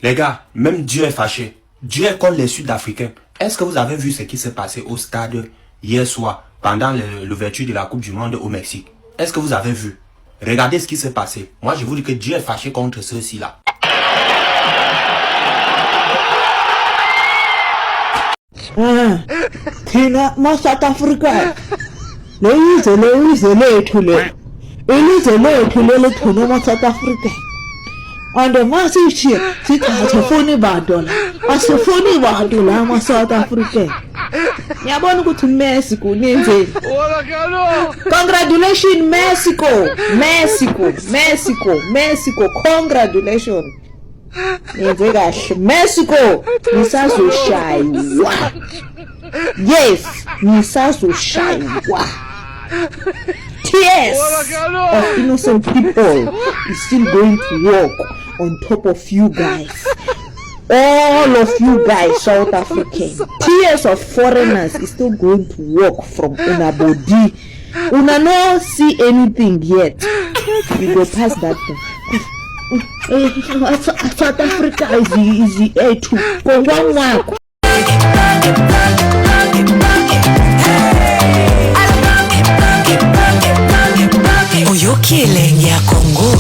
Les gars, même Dieu est fâché. Dieu est contre les Sud-Africains. Est-ce que vous avez vu ce qui s'est passé au stade hier soir pendant l'ouverture de la Coupe du Monde au Mexique? Est-ce que vous avez vu? Regardez ce qui s'est passé. Moi, je vous dis que Dieu est fâché contre ceux-ci-là. Thina ma-South Africa lelizwe lethu le ilizwe lethu lelithuna ma-South Africa and masithi sithathe funi bantu la asifuni bantu la ma-South Africa. Ngiyabona ukuthi Mexico nenzeni. Congratulations Mexico, congratulations. Nenze kahle Mexico, nisazoshaywa. Yes, nisazoshaywa. Tears of innocent people is still going to walk on top of you guys. All of you guys, South Africans. Tears of foreigners is still going to walk from una body. Una no see anything yet. We go past that thing. South Africa is the A2. For one mark. Oyo killing ya Congo.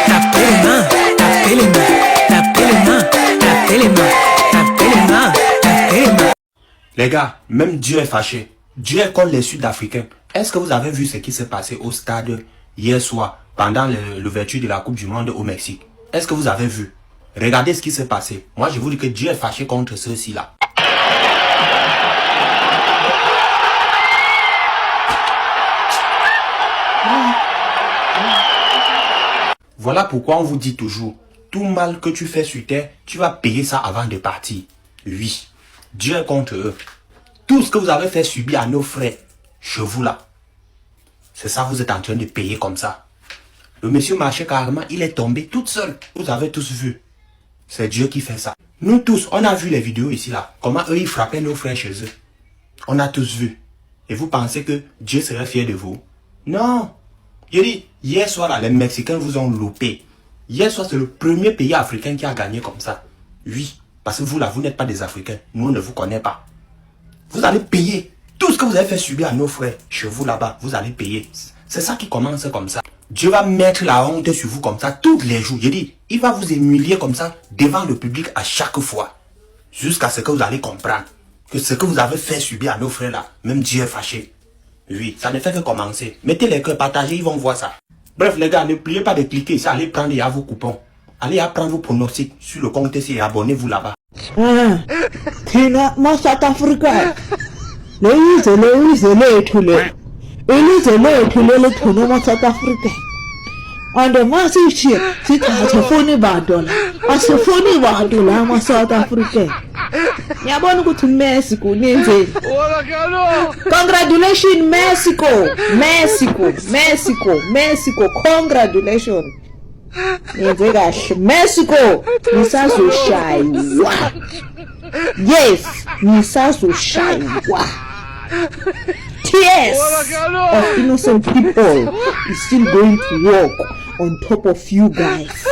Tapez les mains, tapez les mains, tapez les mains, tapez les mains, tapez les mains, tapez les mains. Les gars, même Dieu est fâché. Dieu est contre les Sud-Africains. Est-ce que vous avez vu ce qui s'est passé au stade hier soir pendant l'ouverture de la Coupe du Monde au Mexique? Est-ce que vous avez vu? Regardez ce qui s'est passé. Moi, je vous dis que Dieu est fâché contre ceux-ci-là. Voilà pourquoi on vous dit toujours, tout mal que tu fais sur terre, tu vas payer ça avant de partir. Oui, Dieu est contre eux. Tout ce que vous avez fait subir à nos frères, chez vous là, c'est ça vous êtes en train de payer comme ça. Le monsieur marchait carrément, il est tombé tout seul. Vous avez tous vu. C'est Dieu qui fait ça. Nous tous, on a vu les vidéos ici là. Comment eux ils frappaient nos frères chez eux. On a tous vu. Et vous pensez que Dieu serait fier de vous? Non. Je dis, hier soir là, les Mexicains vous ont loupé. Hier soir, c'est le premier pays africain qui a gagné comme ça. Oui. Parce que vous là, vous n'êtes pas des Africains. Nous, on ne vous connaît pas. Vous allez payer. Tout ce que vous avez fait subir à nos frères, chez vous là-bas, vous allez payer. C'est ça qui commence comme ça. Dieu va mettre la honte sur vous comme ça tous les jours. Je dis, il va vous humilier comme ça devant le public à chaque fois. Jusqu'à ce que vous allez comprendre que ce que vous avez fait subir à nos frères là, même Dieu est fâché. Oui, ça ne fait que commencer. Mettez les cœurs, partagez, ils vont voir ça. Bref les gars, n'oubliez pas de cliquer ici, allez prendre vos coupons. Allez apprendre vos pronostics sur le compte ici et abonnez-vous là-bas. Thina ma-South Africa lelizwe lethu le ilizwe lethu lelithuna ma-South Africa and masithi sithathe funi bantu la asifuni bantu la ma-South Africa. Ngiyabona ukuthi Mexico nenzeni. Congratulations Mexico, congratulations. Nenze kahle Mexico, nisazoshaywa. Yes, nisazoshaywa. Tears of innocent people is still going to walk on top of you guys.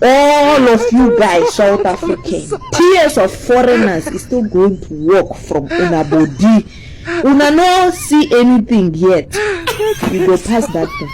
All of you guys, South Africans. Tears of foreigners is still going to walk from una body. Una no see anything yet. We go past that thing.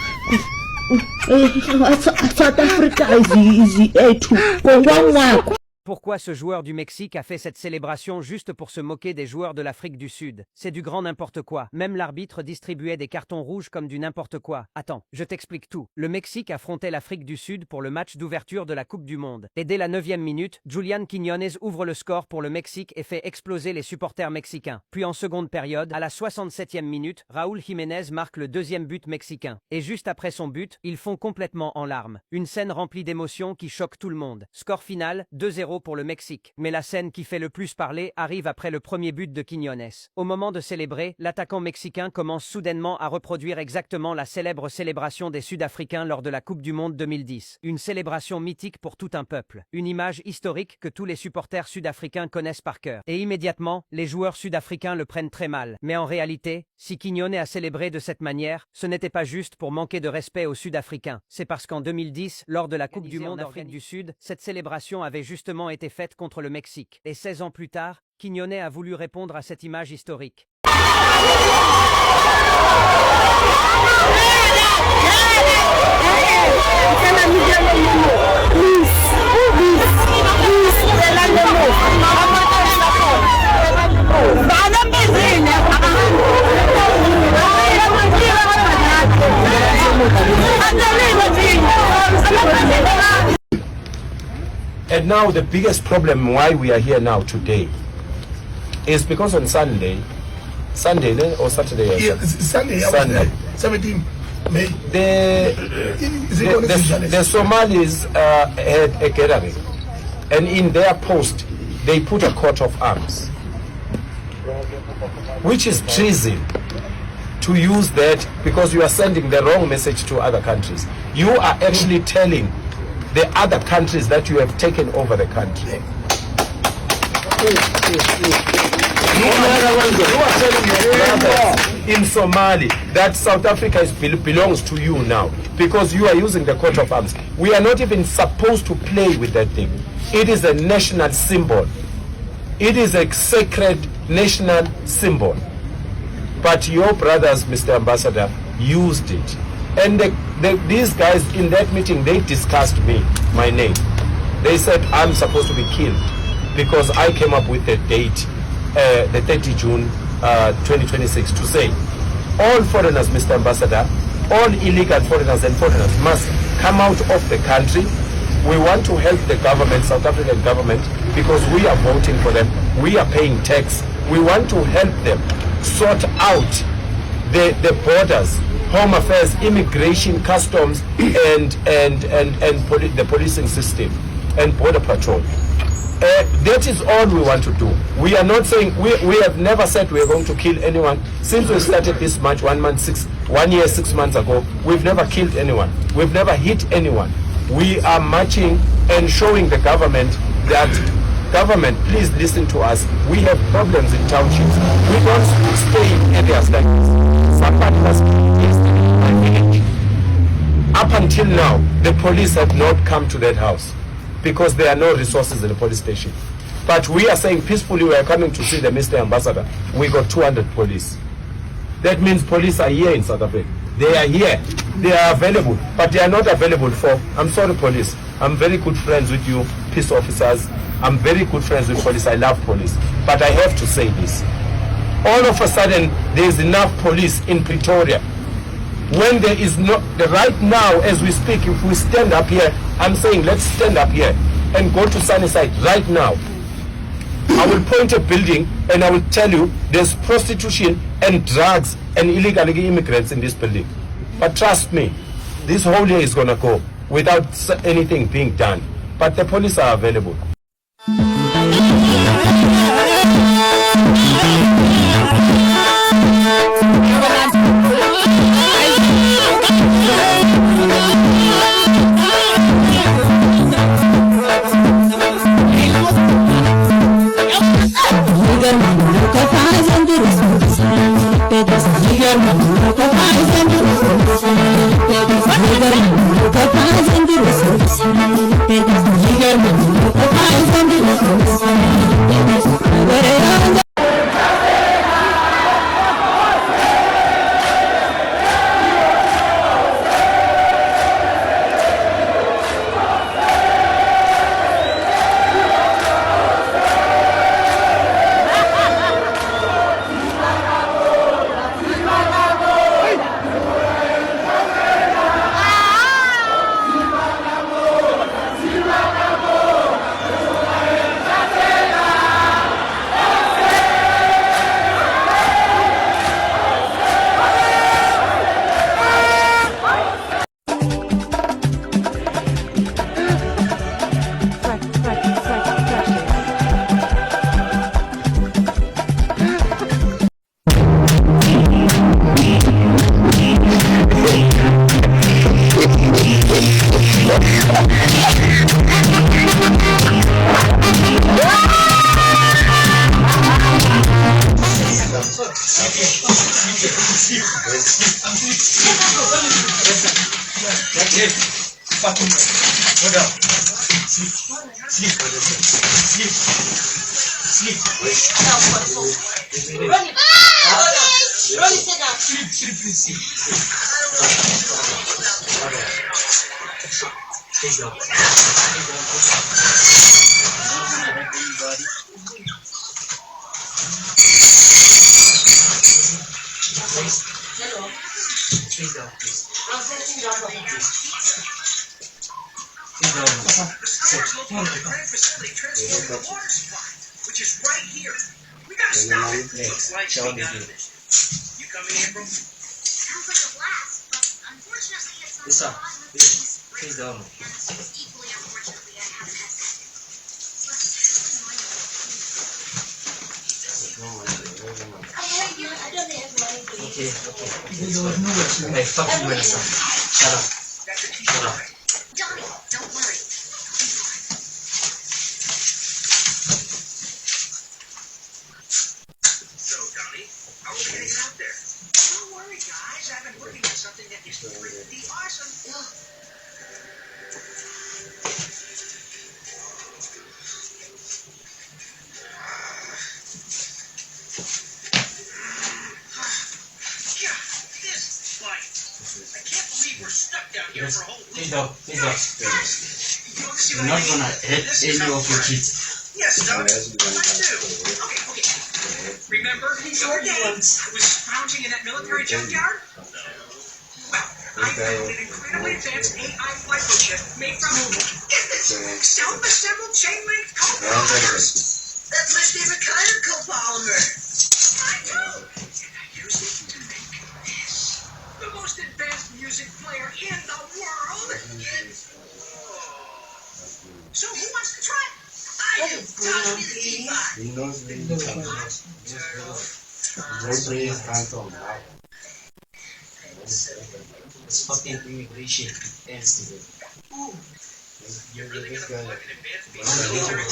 South Africa is the A2. For one mark. Pourquoi ce joueur du Mexique a fait cette célébration juste pour se moquer des joueurs de l'Afrique du Sud? C'est du grand n'importe quoi. Même l'arbitre distribuait des cartons rouges comme du n'importe quoi. Attends, je t'explique tout. Le Mexique affrontait l'Afrique du Sud pour le match d'ouverture de la Coupe du Monde. Et dès la 9e minute, Julián Quiñones ouvre le score pour le Mexique et fait exploser les supporters mexicains. Puis en seconde période, à la 67e minute, Raúl Jiménez marque le deuxième but mexicain. Et juste après son but, ils font complètement en larmes. Une scène remplie d'émotions qui choque tout le monde. Score final, 2-0 2-0 pour le Mexique. Mais la scène qui fait le plus parler arrive après le premier but de Quiñones. Au moment de célébrer, l'attaquant mexicain commence soudainement à reproduire exactement la célèbre célébration des Sud-Africains lors de la Coupe du Monde 2010. Une célébration mythique pour tout un peuple. Une image historique que tous les supporters sud-africains connaissent par cœur. Et immédiatement, les joueurs sud-africains le prennent très mal. Mais en réalité, si Quiñones a célébré de cette manière, ce n'était pas juste pour manquer de respect aux Sud-Africains. C'est parce qu'en 2010, lors de la Coupe du Monde d'Afrique du Sud, cette célébration avait justement été faite contre le Mexique. Et 16 ans plus tard, Quiñones a voulu répondre à cette image historique. And now the biggest problem why we are here now today is because on Sunday or Saturday? Yeah, Sunday. Sunday. 17 May. The Somalis had a gathering, and in their post they put a coat of arms, which is treason to use that, because you are sending the wrong message to other countries. You are actually telling the other countries that you have taken over the country. You are telling your brothers in Somali that South Africa belongs to you now because you are using the coat of arms. We are not even supposed to play with that thing. It is a national symbol. It is a sacred national symbol. But your brothers, Mr. Ambassador, used it. And these guys in that meeting, they discussed my name. They said I'm supposed to be killed because I came up with the date, the 30 June 2026, to say all foreigners, Mr. Ambassador, all illegal foreigners and foreigners must come out of the country. We want to help the government, South African government, because we are voting for them. We are paying tax. We want to help them sort out the borders, home affairs, immigration, customs, and the policing system and border patrol. That is all we want to do. We are not saying, we have never said we are going to kill anyone. Since we started this march 1 year, 6 months ago, we've never killed anyone. We've never hit anyone. We are marching and showing the government that, government, please listen to us. We have problems in townships. We don't stay in areas like this. Somebody must be in my village. Up until now, the police have not come to that house because there are no resources in the police station. But we are saying peacefully we are coming to see the Mr. Ambassador. We got 200 police. That means police are here in South Africa. They are here. They are available. But they are not available for, I'm sorry police, I'm very good friends with you, peace officers. I'm very good friends with police. I love police. But I have to say this. All of a sudden, there is enough police in Pretoria. When there is not, right now as we speak, if we stand up here, I'm saying let's stand up here and go to Sunnyside right now. I will point a building and I will tell you there's prostitution and drugs and illegal immigrants in this building. But trust me, this whole year is going to go without anything being done. But the police are available. Pegas, Which is right here. We gotta stop it. Looks like we got this. You coming in, bro? Sounds like a blast, but unfortunately it's not Lisa, please down. and equally unfortunately I haven't had I don't have money for you. Okay. Hey, fuck you, Melissa. Shut up. Johnny, don't worry. So, Donnie, how are we gonna get out there? Don't worry, guys. I've been working on something that is pretty awesome. Yeah, this light. I can't believe we're stuck down here for a whole week. Please down. You want to see You're what I not mean? gonna hit This is any how of your it kids. Yes, Doug. I do. Okay. Remember the other day I was scrounging in that military junkyard? Well, I found an incredibly advanced AI rifle chip made from, get this, self-assembled chain-link copolymers. That's my favorite kind of copolymer. I know. And I use it to make this. The most advanced music player in the world. So who wants to try it? I do. Toss me the T-Bot. He knows the It's fucking immigration. You're really gonna plug an advanced piece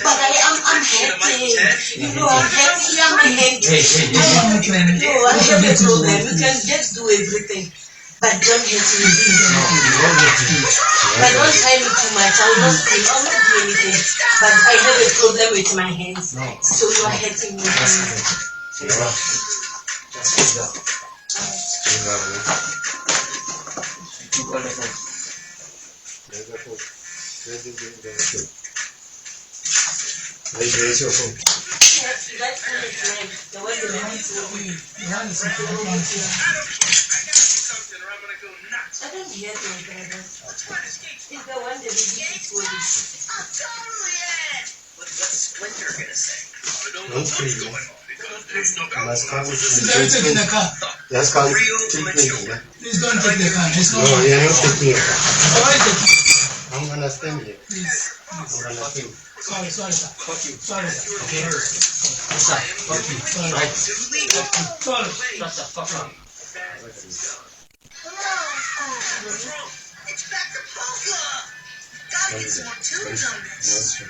But I'm happy. You know, I'm happy. I'm happy. Hey. No, I have a problem. You can just do everything. But don't hate me. But don't try me too much. I will not scream. I will not do anything. But I have a problem with my hands. So you are hating me. That's the way the man something or I'm gonna go nuts. I don't hear my brother. Let's run escape. He's the one that is police. Oh, totally it. What's Splinter gonna say? I don't know what's going on because there's no Let's alcohol. come This is take the car. Let's come real take mature. me. Please don't take the car. It's not. No, you're not taking it. Why take it? I'm gonna stand here. Please. I'm gonna stand. Sorry, sir. Fuck you. Sorry, sir. Okay. Lisa, fuck you. Sorry. Right. Sorry. Shut the fuck up. What's wrong? It's back to polka. Gotta get some more tunes on this.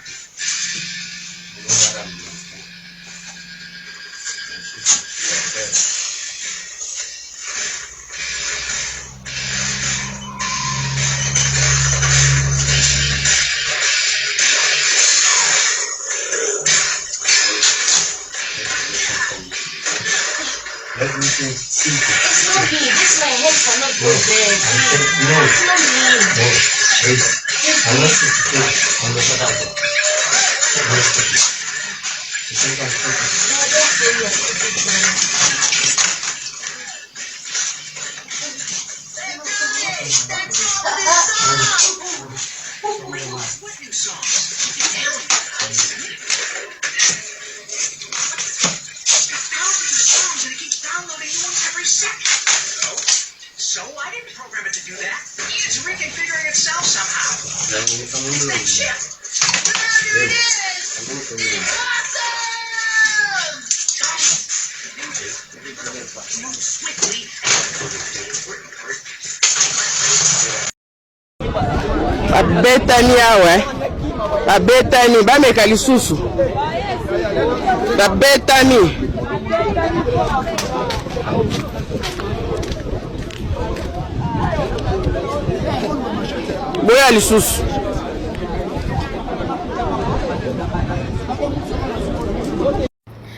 Let me think. It's not me. This my head cannot go there. No. It's not me. No. Wait. I'm not taking it. I'm not taking it. You think I'm taking it? No, don't say you're stupid, man. What new songs? Thousands of songs and it keeps downloading new ones every second. So I didn't program it to do that. It's reconfiguring itself somehow. It's that chip. There it is. Awesome. Move swiftly. Babetani awe. Babetani bameka lisusu. Babetani. boya lisusu.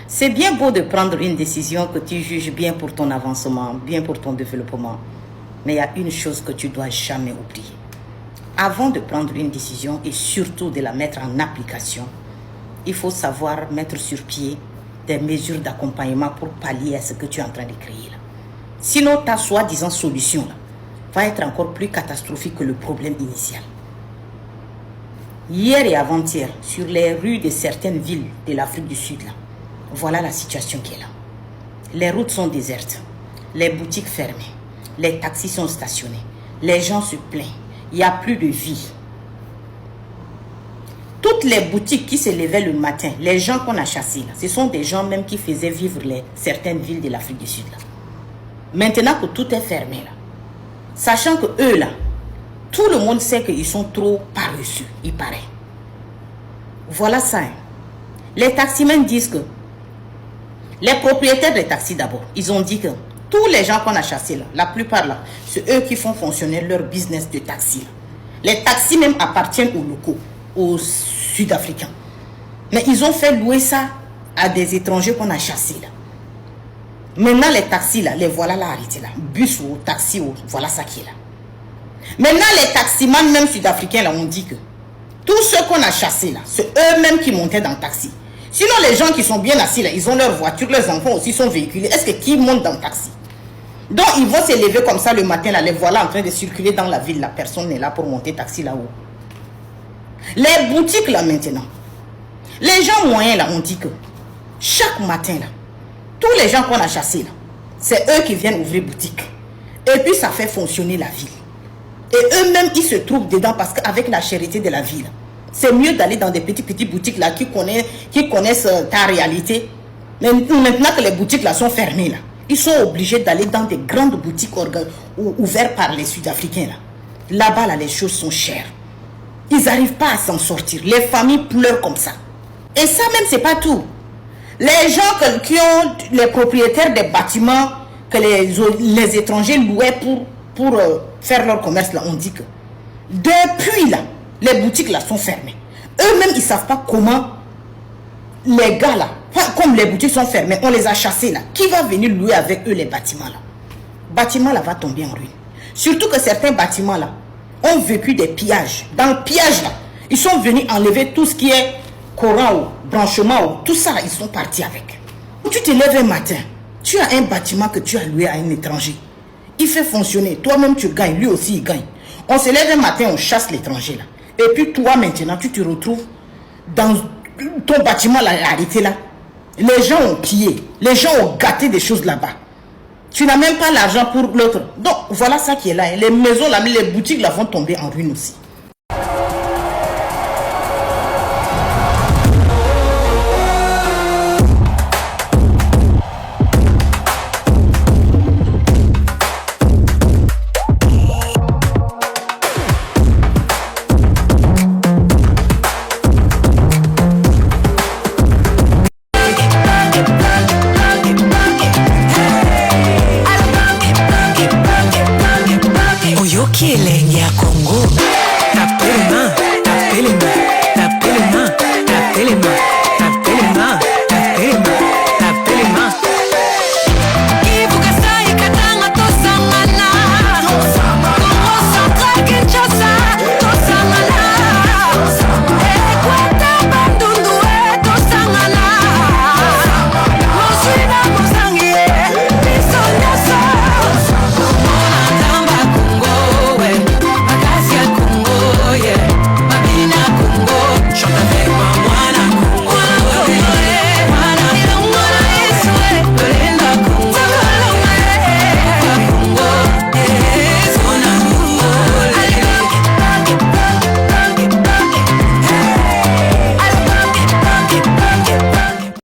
C'est bien beau de prendre une décision que tu juges bien pour ton avancement, bien pour ton développement. Mais il y a une chose que tu dois jamais oublier. Avant de prendre une décision et surtout de la mettre en application, il faut savoir mettre sur pied des mesures d'accompagnement pour pallier à ce que tu es en train de créer là. Sinon, ta soi-disant solution là, va être encore plus catastrophique que le problème initial. Hier et avant-hier, sur les rues de certaines villes de l'Afrique du Sud, là, voilà la situation qui est là. Les routes sont désertes, les boutiques fermées, les taxis sont stationnés, les gens se plaignent, il n'y a plus de vie. Toutes les boutiques qui se levaient le matin, les gens qu'on a chassés, là, ce sont des gens même qui faisaient vivre certaines villes de l'Afrique du Sud. Là. Maintenant que tout est fermé, là, sachant que eux, là, tout le monde sait qu'ils sont trop paresseux, il paraît. Voilà ça. Hein. Les taximens disent que, les propriétaires des taxis d'abord, ils ont dit que tous les gens qu'on a chassés, là, la plupart, là, c'est eux qui font fonctionner leur business de taxi. Là. Les taxis même appartiennent aux locaux, aux Sud-Africains. Mais ils ont fait louer ça à des étrangers qu'on a chassés. Là. Maintenant, les taxis, là, les voilà là arrêtés. Là. Bus ou taxi, voilà ça qui est là. Maintenant, les taximans, même sud-africains, là, on dit que tous ceux qu'on a chassés, là, c'est eux-mêmes qui montaient dans le taxi. Sinon, les gens qui sont bien assis, là, ils ont leur voiture, leurs enfants aussi sont véhiculés. Est-ce que qui monte dans le taxi? Donc, ils vont se lever comme ça le matin, là, les voilà en train de circuler dans la ville. La personne n'est là pour monter taxi là-haut. Les boutiques, là, maintenant, les gens moyens, là, on dit que chaque matin, là, tous les gens qu'on a chassés, là, c'est eux qui viennent ouvrir boutique. Et puis, ça fait fonctionner la ville. Et eux-mêmes, ils se trouvent dedans parce qu'avec la charité de la ville, c'est mieux d'aller dans des petites boutiques là qui connaissent ta réalité. Mais maintenant que les boutiques là sont fermées, là, ils sont obligés d'aller dans des grandes boutiques ouvertes par les Sud-Africains. Là-bas, là, les choses sont chères. Ils n'arrivent pas à s'en sortir. Les familles pleurent comme ça. Et ça même, c'est pas tout. Les gens qui ont les propriétaires des bâtiments que les étrangers louaient pour faire leur commerce, là, on dit que depuis là, les boutiques là sont fermées. Eux-mêmes, ils ne savent pas comment les gars là, comme les boutiques sont fermées, on les a chassés là. Qui va venir louer avec eux les bâtiments là? Le bâtiment là va tomber en ruine. Surtout que certains bâtiments là ont vécu des pillages. Dans le pillage là, ils sont venus enlever tout ce qui est courant ou branchement ou tout ça, ils sont partis avec. Tu te lèves un matin, tu as un bâtiment que tu as loué à un étranger. Il fait fonctionner, toi-même tu gagnes, lui aussi il gagne. On se lève un matin, on chasse l'étranger là. Et puis toi maintenant, tu te retrouves dans ton bâtiment là, arrêté là. Les gens ont pillé, les gens ont gâté des choses là-bas. Tu n'as même pas l'argent pour l'autre. Donc voilà ça qui est là. Les maisons là, les boutiques là vont tomber en ruine aussi.